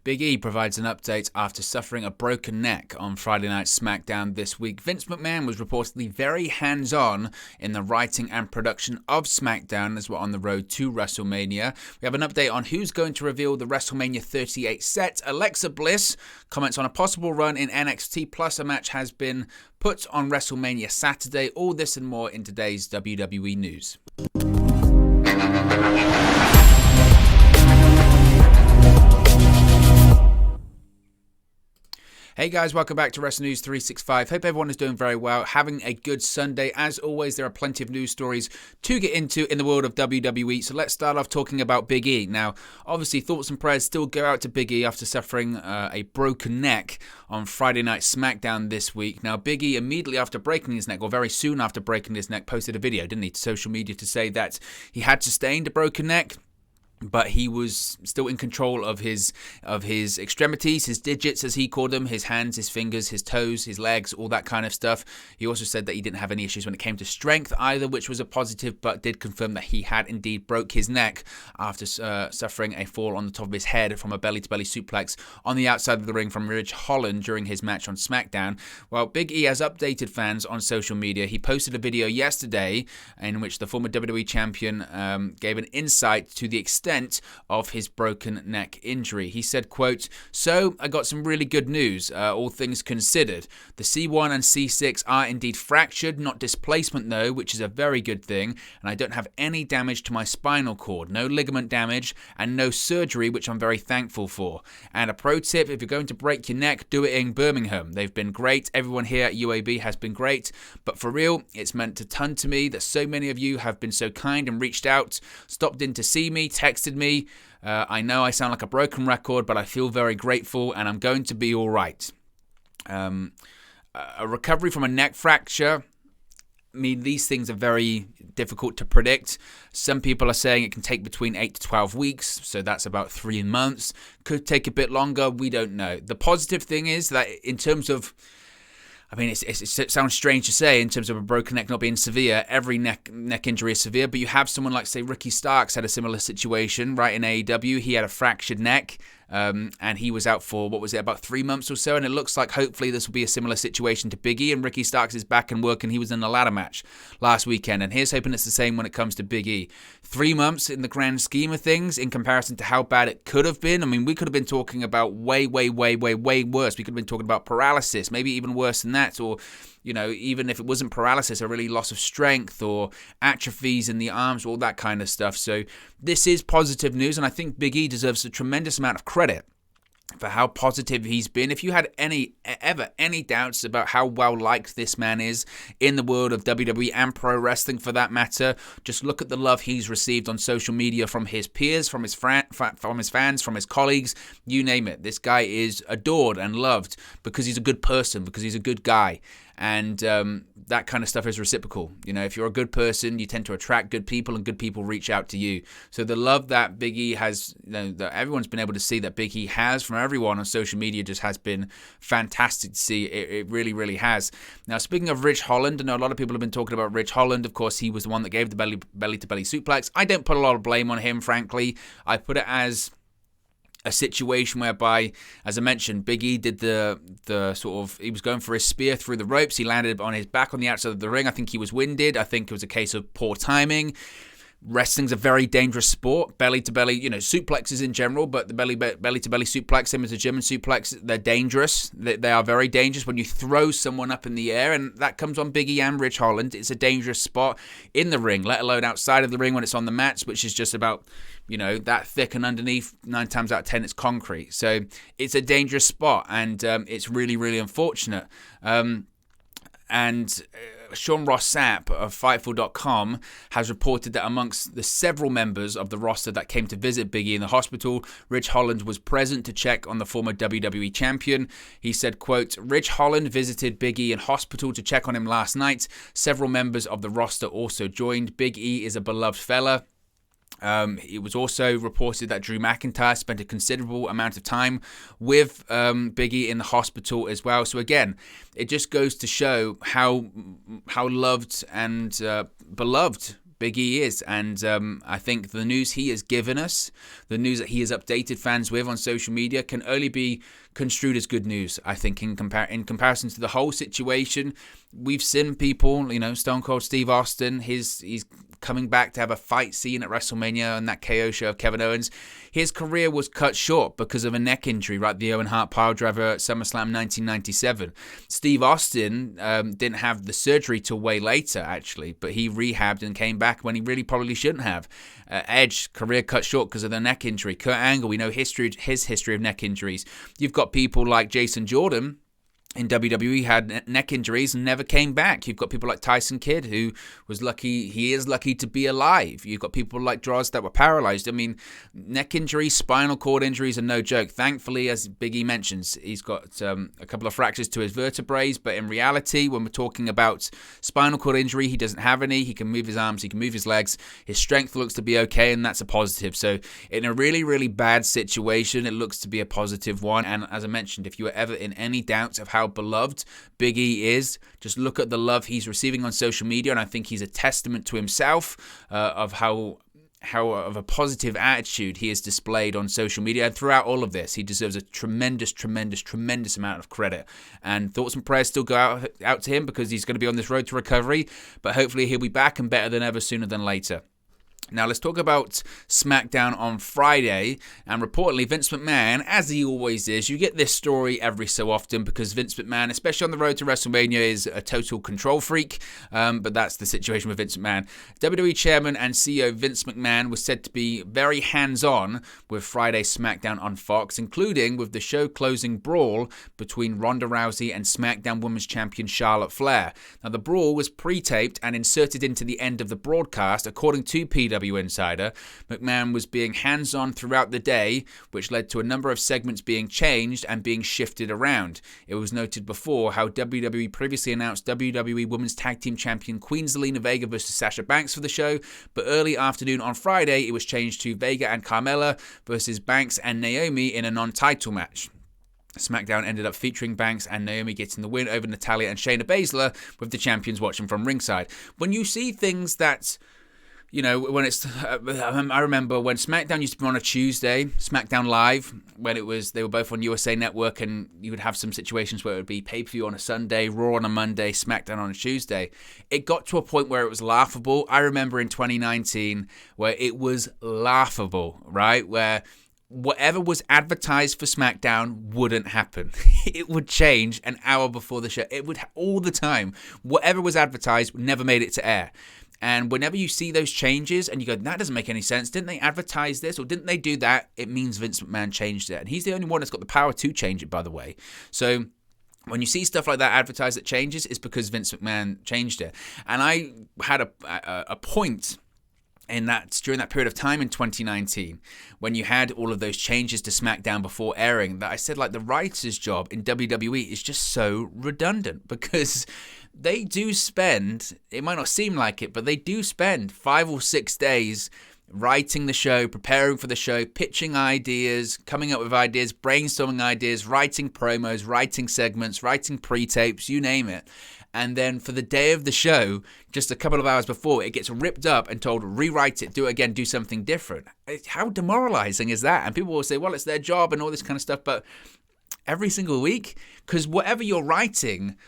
Big E provides an update after suffering a broken neck on Friday Night SmackDown this week. Vince McMahon was reportedly very hands-on in the writing and production of SmackDown as we're on the road to WrestleMania. We have an update on who's going to reveal the WrestleMania 38 set. Alexa Bliss comments on a possible run in NXT, plus a match has been put on WrestleMania Saturday. All this and more in today's WWE news. Hey guys, welcome back to Wrestling News 365. Hope everyone is doing very well, having a good Sunday. As always, there are plenty of news stories to get into in the world of WWE, so let's start off talking about Big E. Now, obviously, thoughts and prayers still go out to Big E after suffering a broken neck on Friday Night SmackDown this week. Now, Big E, immediately after breaking his neck, or very soon after breaking his neck, posted a video, didn't he, to social media to say that he had sustained a broken neck, but he was still in control of his extremities, his digits as he called them, his hands, his fingers, his toes, his legs, all that kind of stuff. He also said that he didn't have any issues when it came to strength either, which was a positive, but did confirm that he had indeed broke his neck after suffering a fall on the top of his head from a belly-to-belly suplex on the outside of the ring from Ridge Holland during his match on SmackDown. Well, Big E has updated fans on social media. He posted a video yesterday in which the former WWE champion gave an insight to the extent of his broken neck injury. He said, quote, "So, I got some really good news, all things considered. The C1 and C6 are indeed fractured, not displacement though, which is a very good thing, and I don't have any damage to my spinal cord, no ligament damage, and no surgery, which I'm very thankful for. And a pro tip, if you're going to break your neck, do it in Birmingham. They've been great. Everyone here at UAB has been great, but for real, it's meant a ton to me that so many of you have been so kind and reached out, stopped in to see me, texted me. I know I sound like a broken record, but I feel very grateful and I'm going to be all right." A recovery from a neck fracture, I mean, these things are very difficult to predict. Some people are saying it can take between 8 to 12 weeks, so that's about 3 months. Could take a bit longer, we don't know. The positive thing is that in terms of, I mean, it sounds strange to say in terms of a broken neck not being severe. Every neck injury is severe, but you have someone like, say, Ricky Starks had a similar situation, right, in AEW. He had a fractured neck, and he was out for, about 3 months or so, and it looks like hopefully this will be a similar situation to Big E, and Ricky Starks is back and working. He was in a ladder match last weekend, and here's hoping it's the same when it comes to Big E. 3 months in the grand scheme of things in comparison to how bad it could have been. I mean, we could have been talking about way worse. We could have been talking about paralysis, maybe even worse than that, or, you know, even if it wasn't paralysis, a really loss of strength or atrophies in the arms, all that kind of stuff. So this is positive news, and I think Big E deserves a tremendous amount of credit for how positive he's been. If you had any doubts about how well liked this man is in the world of WWE and pro wrestling for that matter, just look at the love he's received on social media from his peers, from his fans, from his colleagues, you name it. This guy is adored and loved because he's a good person, because he's a good guy. And that kind of stuff is reciprocal. You know, if you're a good person, you tend to attract good people, and good people reach out to you. So the love that Big E has, you know, that everyone's been able to see that Big E has from everyone on social media just has been fantastic to see. It really, really has. Now, speaking of Ridge Holland, I know a lot of people have been talking about Ridge Holland. Of course, he was the one that gave the belly-to-belly suplex. I don't put a lot of blame on him, frankly. I put it as a situation whereby, as I mentioned, Big E did the sort of, he was going for his spear through the ropes. He landed on his back on the outside of the ring. I think he was winded. I think it was a case of poor timing. Wrestling's a very dangerous sport. Belly-to-belly, you know, suplexes in general, but the belly-to-belly suplex, same as a German suplex, they're dangerous. They are very dangerous when you throw someone up in the air, and that comes on Big E and Ridge Holland. It's a dangerous spot in the ring, let alone outside of the ring when it's on the mats, which is just about, you know, that thick, and underneath 9 times out of 10 it's concrete. So it's a dangerous spot, and it's really, really unfortunate. And Sean Ross Sapp of Fightful.com has reported that amongst the several members of the roster that came to visit Big E in the hospital, Ridge Holland was present to check on the former WWE champion. He said, quote, "Ridge Holland visited Big E in hospital to check on him last night. Several members of the roster also joined. Big E is a beloved fella. It was also reported that Drew McIntyre spent a considerable amount of time with Big E in the hospital as well. So again, it just goes to show how loved and beloved Big E is. And I think the news he has given us, the news that he has updated fans with on social media, can only be construed as good news. I think in comparison to the whole situation, we've seen people, Stone Cold Steve Austin, he's coming back to have a fight scene at WrestleMania and that KO show of Kevin Owens. His career was cut short because of a neck injury, right? The Owen Hart piledriver at SummerSlam 1997. Steve Austin didn't have the surgery till way later, actually, but he rehabbed and came back when he really probably shouldn't have. Edge, career cut short because of the neck injury. Kurt Angle, we know his history of neck injuries. You've got people like Jason Jordan in WWE had neck injuries and never came back. You've got people like Tyson Kidd, who was lucky. He is lucky to be alive. You've got people like Droz that were paralyzed. I mean, neck injuries, spinal cord injuries are no joke. Thankfully, as Big E mentions, he's got a couple of fractures to his vertebrae. But in reality, when we're talking about spinal cord injury, he doesn't have any. He can move his arms. He can move his legs. His strength looks to be okay, and that's a positive. So in a really, really bad situation, it looks to be a positive one. And as I mentioned, if you were ever in any doubt of how beloved Big E is, just look at the love he's receiving on social media, and I think he's a testament to himself of how of a positive attitude he has displayed on social media. And throughout all of this, he deserves a tremendous amount of credit. And thoughts and prayers still go out to him because he's going to be on this road to recovery, but hopefully he'll be back and better than ever sooner than later. Now, let's talk about SmackDown on Friday, and reportedly Vince McMahon, as he always is, you get this story every so often because Vince McMahon, especially on the road to WrestleMania, is a total control freak, but that's the situation with Vince McMahon. WWE Chairman and CEO Vince McMahon was said to be very hands-on with Friday's SmackDown on Fox, including with the show-closing brawl between Ronda Rousey and SmackDown Women's Champion Charlotte Flair. Now, the brawl was pre-taped and inserted into the end of the broadcast, according to PW Insider. McMahon was being hands-on throughout the day, which led to a number of segments being changed and being shifted around. It was noted before how WWE previously announced WWE Women's Tag Team Champion Queen Zelina Vega versus Sasha Banks for the show, but early afternoon on Friday, it was changed to Vega and Carmella versus Banks and Naomi in a non-title match. SmackDown ended up featuring Banks and Naomi getting the win over Natalya and Shayna Baszler, with the champions watching from ringside. When you see things that, when it's, I remember when SmackDown used to be on a Tuesday, SmackDown Live, when they were both on USA Network, and you would have some situations where it would be pay-per-view on a Sunday, Raw on a Monday, SmackDown on a Tuesday. It got to a point where it was laughable. I remember in 2019 where it was laughable, right? Where whatever was advertised for SmackDown wouldn't happen. It would change an hour before the show. It would all the time. Whatever was advertised never made it to air. And whenever you see those changes and you go, that doesn't make any sense, didn't they advertise this or didn't they do that? It means Vince McMahon changed it. And he's the only one that's got the power to change it, by the way. So when you see stuff like that advertised that changes, it's because Vince McMahon changed it. And I had a point in that during that period of time in 2019, when you had all of those changes to SmackDown before airing, that I said, like, the writer's job in WWE is just so redundant, because they do spend, it might not seem like it, but they do spend 5 or 6 days writing the show, preparing for the show, pitching ideas, coming up with ideas, brainstorming ideas, writing promos, writing segments, writing pre-tapes, you name it. And then for the day of the show, just a couple of hours before, it gets ripped up and told, rewrite it, do it again, do something different. How demoralizing is that? And people will say, well, it's their job and all this kind of stuff, but every single week? Because whatever you're writing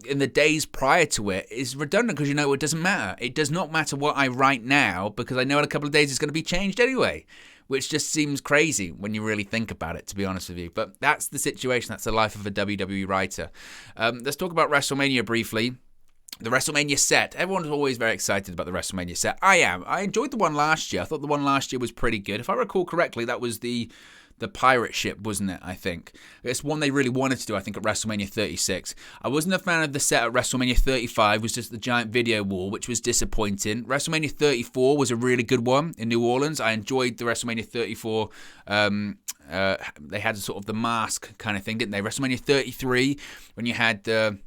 in the days prior to it is redundant, because it doesn't matter. It does not matter what I write now, because I know in a couple of days it's going to be changed anyway, which just seems crazy when you really think about it, to be honest with you. But that's the situation. That's the life of a WWE writer. Let's talk about WrestleMania briefly. The WrestleMania set. Everyone's always very excited about the WrestleMania set. I am. I enjoyed the one last year. I thought the one last year was pretty good. If I recall correctly, that was the pirate ship, wasn't it, I think? It's one they really wanted to do, I think, at WrestleMania 36. I wasn't a fan of the set at WrestleMania 35. It was just the giant video wall, which was disappointing. WrestleMania 34 was a really good one in New Orleans. I enjoyed the WrestleMania 34. They had sort of the mask kind of thing, didn't they? WrestleMania 33, when you had the...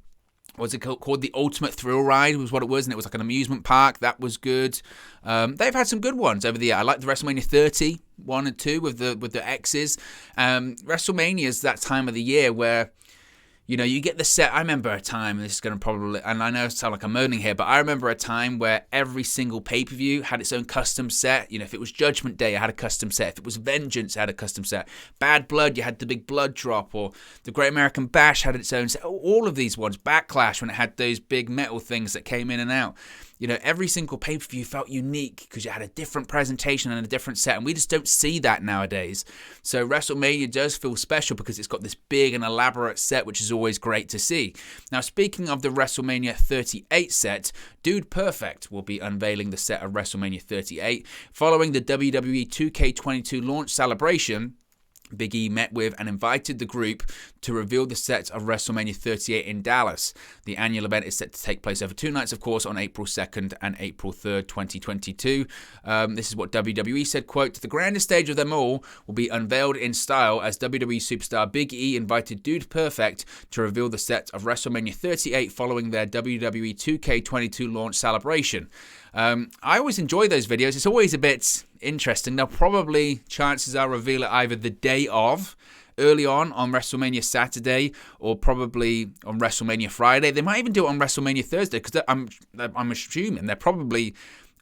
what's it called? The Ultimate Thrill Ride was what it was, and it was like an amusement park. That was good. They've had some good ones over the year. I like the WrestleMania 30, 1 and 2 with the X's. WrestleMania is that time of the year where You know, you get the set. I remember a time, and this is going to probably, and I know I sound like I'm moaning here, but I remember a time where every single pay-per-view had its own custom set. You know, if it was Judgment Day, it had a custom set. If it was Vengeance, it had a custom set. Bad Blood, you had the big blood drop, or the Great American Bash had its own set. All of these ones, Backlash, when it had those big metal things that came in and out. You know, every single pay-per-view felt unique because you had a different presentation and a different set, and we just don't see that nowadays. So WrestleMania does feel special because it's got this big and elaborate set, which is always great to see. Now, speaking of the WrestleMania 38 set, Dude Perfect will be unveiling the set of WrestleMania 38 following the WWE 2K22 launch celebration. Big E met with and invited the group to reveal the set of WrestleMania 38 in Dallas. The annual event is set to take place over 2 nights, of course, on April 2nd and April 3rd, 2022. This is what WWE said, quote, "The grandest stage of them all will be unveiled in style as WWE superstar Big E invited Dude Perfect to reveal the set of WrestleMania 38 following their WWE 2K22 launch celebration." I always enjoy those videos. It's always a bit interesting. They'll probably, chances are, reveal it either the day of, early on WrestleMania Saturday, or probably on WrestleMania Friday. They might even do it on WrestleMania Thursday, because I'm assuming they're probably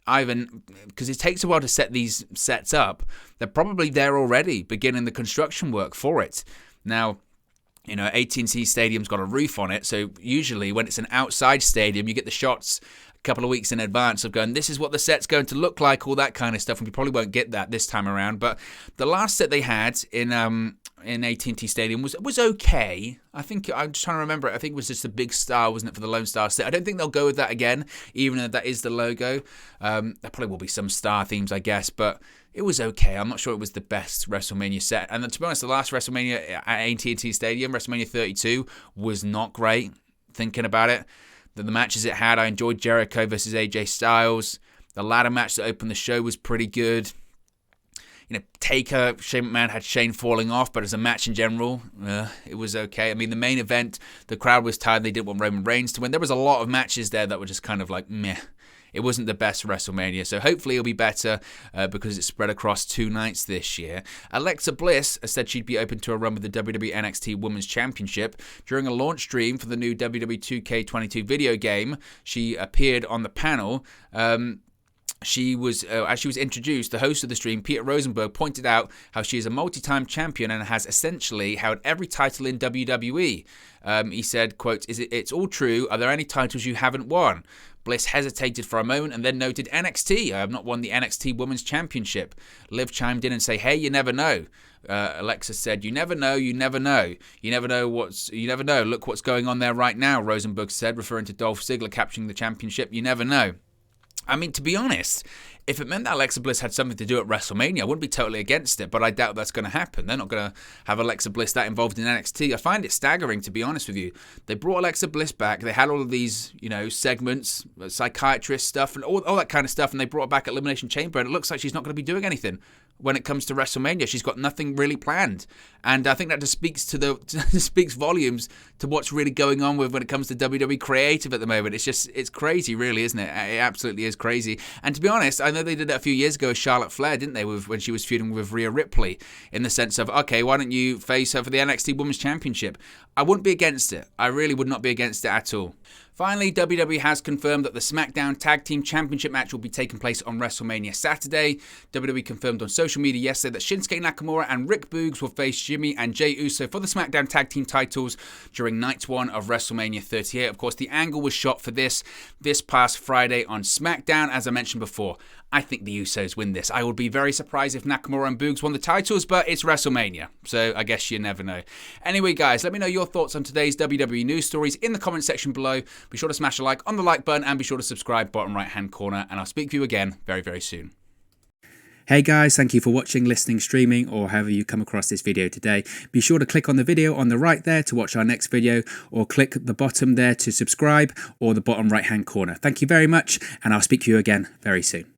either, because it takes a while to set these sets up, they're probably there already, beginning the construction work for it. Now, you know, AT&T Stadium's got a roof on it, so usually when it's an outside stadium, you get the shots a couple of weeks in advance of going, this is what the set's going to look like, all that kind of stuff, and you probably won't get that this time around. But the last set they had in AT&T Stadium was okay. I think, I'm just trying to remember it, I think it was just a big star, wasn't it, for the Lone Star set. I don't think they'll go with that again, even though that is the logo. There probably will be some star themes, I guess, but it was okay. I'm not sure it was the best WrestleMania set. And to be honest, the last WrestleMania at AT&T Stadium, WrestleMania 32, was not great, thinking about it. The matches it had, I enjoyed Jericho versus AJ Styles. The ladder match that opened the show was pretty good. You know, Taker, Shane McMahon had Shane falling off, but as a match in general, it was okay. I mean, the main event, the crowd was tired. They didn't want Roman Reigns to win. There was a lot of matches there that were just kind of like, meh. It wasn't the best WrestleMania, so hopefully it'll be better because it's spread across 2 nights this year. Alexa Bliss said she'd be open to a run with the WWE NXT Women's Championship. During a launch stream for the new WWE 2K22 video game, she appeared on the panel. As she was introduced, the host of the stream, Peter Rosenberg, pointed out how she is a multi-time champion and has essentially held every title in WWE. He said, quote, "It's all true. Are there any titles you haven't won?" Bliss hesitated for a moment and then noted, "NXT. I have not won the NXT Women's Championship." Liv chimed in and said, "Hey, you never know." Alexa said, "You never know, you never know. You never know. Look what's going on there right now," Rosenberg said, referring to Dolph Ziggler capturing the championship. You never know. I mean, to be honest, if it meant that Alexa Bliss had something to do at WrestleMania, I wouldn't be totally against it, but I doubt that's going to happen. They're not going to have Alexa Bliss that involved in NXT. I find it staggering, to be honest with you. They brought Alexa Bliss back. They had all of these, you know, segments, psychiatrist stuff, and all that kind of stuff, and they brought her back at Elimination Chamber, and it looks like she's not going to be doing anything when it comes to WrestleMania. She's got nothing really planned, and I think that just speaks volumes to what's really going on when it comes to WWE creative at the moment. It's crazy, really, isn't it? It absolutely is crazy. And to be honest, I know they did that a few years ago with Charlotte Flair, didn't they, when she was feuding with Rhea Ripley, in the sense of, okay, why don't you face her for the NXT Women's Championship? I wouldn't be against it. I really would not be against it at all. Finally, WWE has confirmed that the SmackDown Tag Team Championship match will be taking place on WrestleMania Saturday. WWE confirmed on social media yesterday that Shinsuke Nakamura and Rick Boogs will face Jimmy and Jey Uso for the SmackDown Tag Team titles during Night 1 of WrestleMania 38. Of course, the angle was shot for this past Friday on SmackDown, as I mentioned before. I think the Usos win this. I would be very surprised if Nakamura and Boogs won the titles, but it's WrestleMania, so I guess you never know. Anyway, guys, let me know your thoughts on today's WWE news stories in the comment section below. Be sure to smash a like on the like button and be sure to subscribe bottom right hand corner, and I'll speak to you again very, very soon. Hey guys, thank you for watching, listening, streaming, or however you come across this video today. Be sure to click on the video on the right there to watch our next video, or click the bottom there to subscribe, or the bottom right hand corner. Thank you very much, and I'll speak to you again very soon.